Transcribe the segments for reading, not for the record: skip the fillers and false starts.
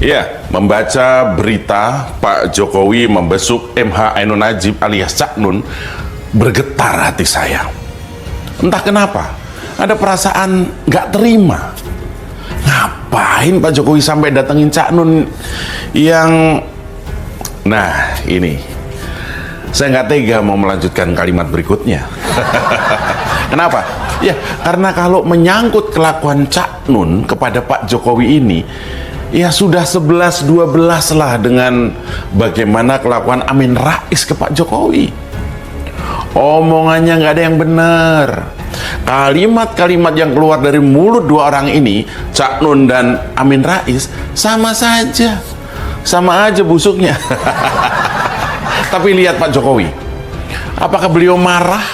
Ya, membaca berita Pak Jokowi membesuk MH Ainun Najib alias Cak Nun, bergetar hati saya. Entah kenapa, ada perasaan gak terima. Ngapain Pak Jokowi sampai datengin Cak Nun yang... Nah, ini. Saya nggak tega mau melanjutkan kalimat berikutnya. Kenapa? Ya, karena kalau menyangkut kelakuan Cak Nun kepada Pak Jokowi ini, ya sudah 11-12 lah dengan bagaimana kelakuan Amin Rais ke Pak Jokowi. Omongannya nggak ada yang benar. Kalimat-kalimat yang keluar dari mulut dua orang ini, Cak Nun dan Amin Rais, sama saja. Sama aja busuknya. Tapi lihat Pak Jokowi, apakah beliau marah?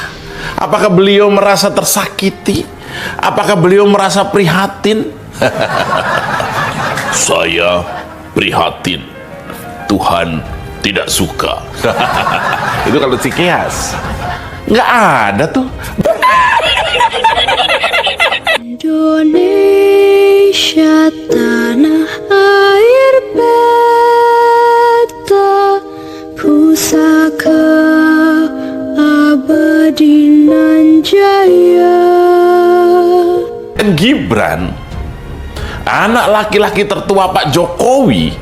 Apakah beliau merasa tersakiti? Apakah beliau merasa prihatin? Saya prihatin. Tuhan tidak suka. Itu kalau Cikeas. Nggak ada tuh. Indonesia tanah air beta, pusaka abadi nan jaya. Dan Gibran, anak laki-laki tertua Pak Jokowi,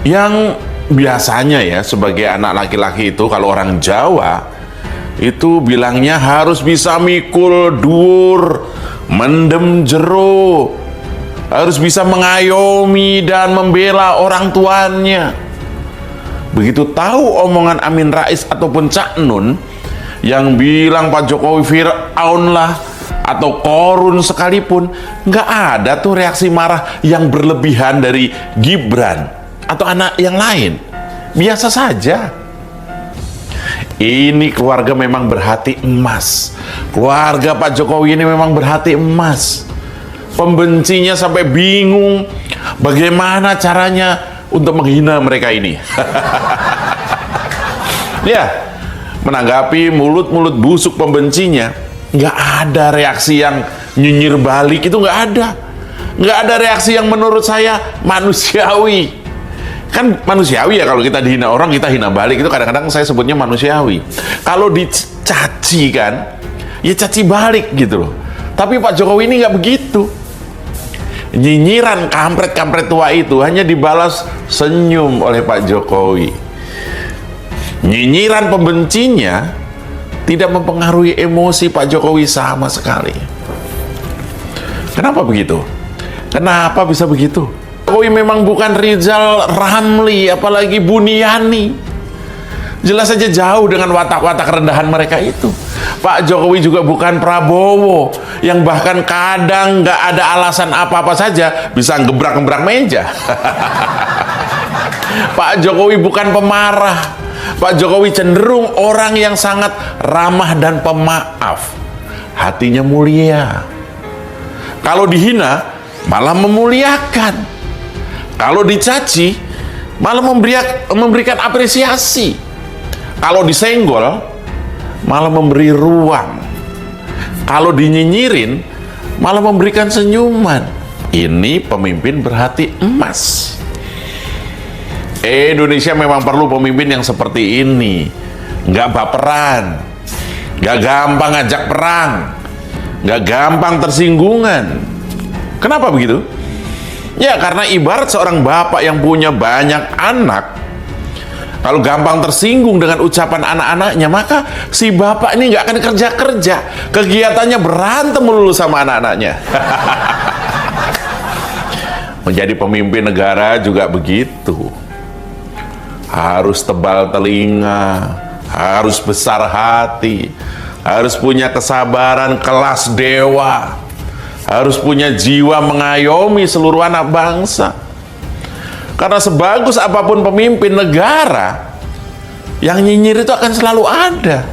yang biasanya ya sebagai anak laki-laki itu kalau orang Jawa itu bilangnya harus bisa mikul dur, mendem jero, harus bisa mengayomi dan membela orang tuanya. Begitu tahu omongan Amin Rais ataupun Cak Nun yang bilang Pak Jokowi Fir'aun lah atau korun sekalipun, nggak ada tuh reaksi marah yang berlebihan dari Gibran atau anak yang lain. Biasa saja. Ini keluarga memang berhati emas. Keluarga Pak Jokowi ini memang berhati emas. Pembencinya sampai bingung bagaimana caranya untuk menghina mereka ini. Ya, menanggapi mulut-mulut busuk pembencinya, nggak ada reaksi yang nyinyir balik, itu nggak ada. Nggak ada reaksi yang menurut saya manusiawi. Kan manusiawi ya kalau kita dihina orang, kita hina balik, itu kadang-kadang saya sebutnya manusiawi. Kalau dicaci kan, ya caci balik gitu loh. Tapi Pak Jokowi ini nggak begitu. Nyinyiran kampret-kampret tua itu hanya dibalas senyum oleh Pak Jokowi. Nyinyiran pembencinya tidak mempengaruhi emosi Pak Jokowi sama sekali. Kenapa begitu? Kenapa bisa begitu? Jokowi memang bukan Rizal Ramli, apalagi Buniani. Jelas saja jauh dengan watak-watak rendahan mereka itu. Pak Jokowi juga bukan Prabowo, yang bahkan kadang nggak ada alasan apa-apa saja bisa gebrak-gebrak meja. Pak Jokowi bukan pemarah. Pak Jokowi cenderung orang yang sangat ramah dan pemaaf. Hatinya mulia. Kalau dihina, malah memuliakan. Kalau dicaci, malah memberikan apresiasi. Kalau disenggol, malah memberi ruang. Kalau dinyinyirin, malah memberikan senyuman. Ini pemimpin berhati emas. Indonesia memang perlu pemimpin yang seperti ini. Nggak baperan, nggak gampang ngajak perang, nggak gampang tersinggungan. Kenapa begitu? Ya karena ibarat seorang bapak yang punya banyak anak, kalau gampang tersinggung dengan ucapan anak-anaknya, maka si bapak ini nggak akan kerja-kerja. Kegiatannya berantem melulu sama anak-anaknya. Menjadi pemimpin negara juga begitu. Harus tebal telinga, harus besar hati, harus punya kesabaran kelas dewa, harus punya jiwa mengayomi seluruh anak bangsa. Karena sebagus apapun pemimpin negara, yang nyinyir itu akan selalu ada.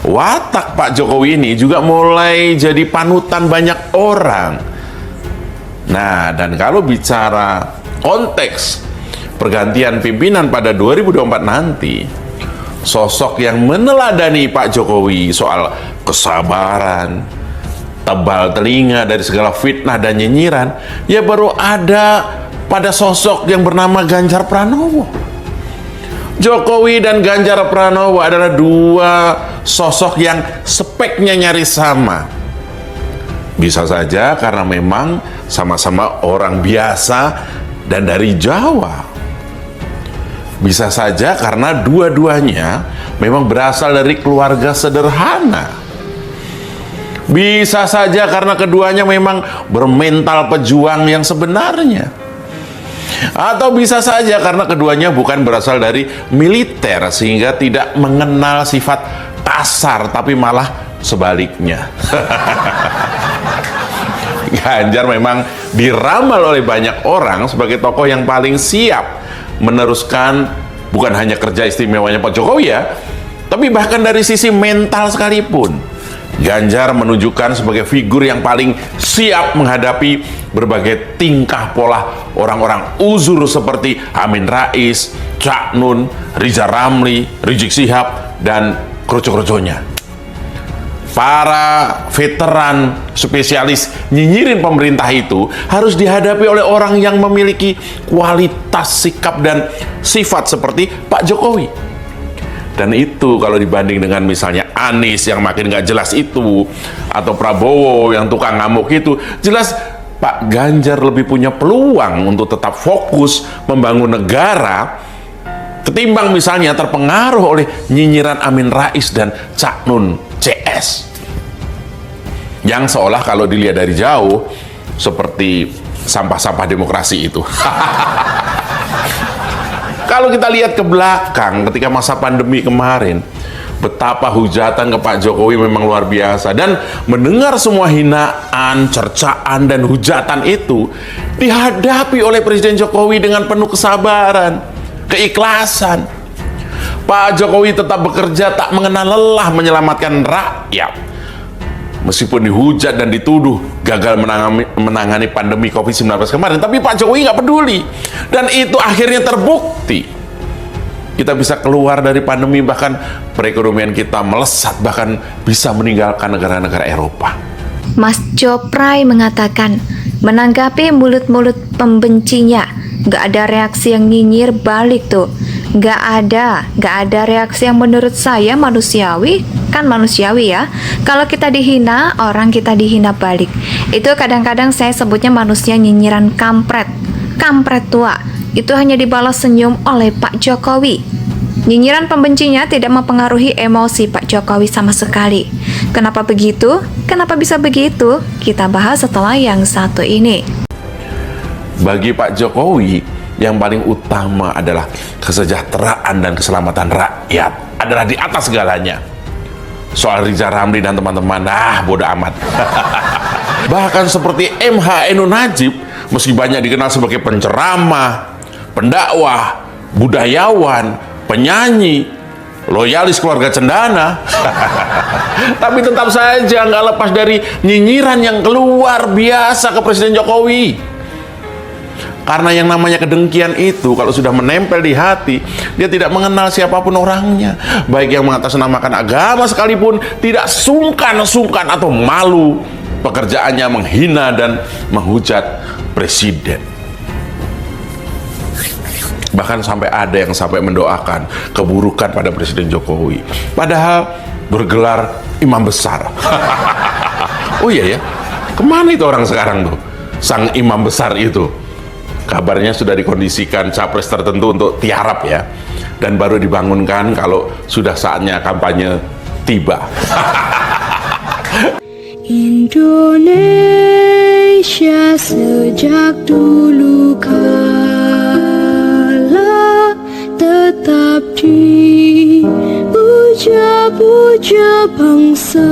Watak Pak Jokowi ini juga mulai jadi panutan banyak orang. Nah, dan kalau bicara konteks pergantian pimpinan pada 2024 nanti, sosok yang meneladani Pak Jokowi soal kesabaran, tebal telinga dari segala fitnah dan nyinyiran, ya baru ada pada sosok yang bernama Ganjar Pranowo. Jokowi dan Ganjar Pranowo adalah dua sosok yang speknya nyaris sama. Bisa saja karena memang sama-sama orang biasa dan dari Jawa. Bisa saja karena dua-duanya memang berasal dari keluarga sederhana. Bisa saja karena keduanya memang bermental pejuang yang sebenarnya. Atau bisa saja karena keduanya bukan berasal dari militer sehingga tidak mengenal sifat kasar, tapi malah sebaliknya. Ganjar memang diramal oleh banyak orang sebagai tokoh yang paling siap meneruskan bukan hanya kerja istimewanya Pak Jokowi ya, tapi bahkan dari sisi mental sekalipun. Ganjar menunjukkan sebagai figur yang paling siap menghadapi berbagai tingkah pola orang-orang uzur seperti Amin Rais, Cak Nun, Riza Ramli, Rizik Syihab, dan kroco-kroconya. Para veteran spesialis nyinyirin pemerintah itu harus dihadapi oleh orang yang memiliki kualitas sikap dan sifat seperti Pak Jokowi. Dan itu kalau dibanding dengan misalnya Anies yang makin nggak jelas itu, atau Prabowo yang tukang ngamuk itu, jelas Pak Ganjar lebih punya peluang untuk tetap fokus membangun negara ketimbang misalnya terpengaruh oleh nyinyiran Amin Rais dan Cak Nun CS yang seolah kalau dilihat dari jauh seperti sampah-sampah demokrasi itu. Kalau kita lihat ke belakang ketika masa pandemi kemarin, betapa hujatan ke Pak Jokowi memang luar biasa, dan mendengar semua hinaan, cercaan, dan hujatan itu dihadapi oleh Presiden Jokowi dengan penuh kesabaran, keikhlasan. Pak Jokowi tetap bekerja tak mengenal lelah menyelamatkan rakyat. Meskipun dihujat dan dituduh gagal menangani pandemi COVID-19 kemarin, tapi Pak Jokowi nggak peduli. Dan itu akhirnya terbukti. Kita bisa keluar dari pandemi, bahkan perekonomian kita melesat, bahkan bisa meninggalkan negara-negara Eropa. Mas Jopray mengatakan, menanggapi mulut-mulut pembencinya, nggak ada reaksi yang nyinyir balik tuh. Nggak ada reaksi yang menurut saya manusiawi, kan manusiawi ya. Kalau kita dihina, orang kita dihina balik. Itu kadang-kadang saya sebutnya manusia nyinyiran kampret tua. Itu hanya dibalas senyum oleh Pak Jokowi. Nyinyiran pembencinya tidak mempengaruhi emosi Pak Jokowi sama sekali. Kenapa begitu? Kenapa bisa begitu? Kita bahas setelah yang satu ini. Bagi Pak Jokowi, yang paling utama adalah kesejahteraan dan keselamatan rakyat adalah di atas segalanya. Soal Riza Ramli dan teman-teman, bodo amat. Bahkan seperti MH Enu Najib, meski banyak dikenal sebagai penceramah, pendakwah, budayawan, penyanyi, loyalis keluarga cendana, tapi tetap saja nggak lepas dari nyinyiran yang luar biasa ke Presiden Jokowi. Karena yang namanya kedengkian itu kalau sudah menempel di hati, dia tidak mengenal siapapun orangnya. Baik yang mengatasnamakan agama sekalipun tidak sungkan atau malu pekerjaannya menghina dan menghujat presiden. Bahkan sampai ada yang sampai mendoakan keburukan pada Presiden Jokowi. Padahal bergelar imam besar. Oh iya ya, kemana itu orang sekarang tuh? Sang imam besar itu. Kabarnya sudah dikondisikan capres tertentu untuk tiarap ya, dan baru dibangunkan kalau sudah saatnya kampanye tiba. Indonesia sejak dulu kala tetap dipuja-puja bangsa.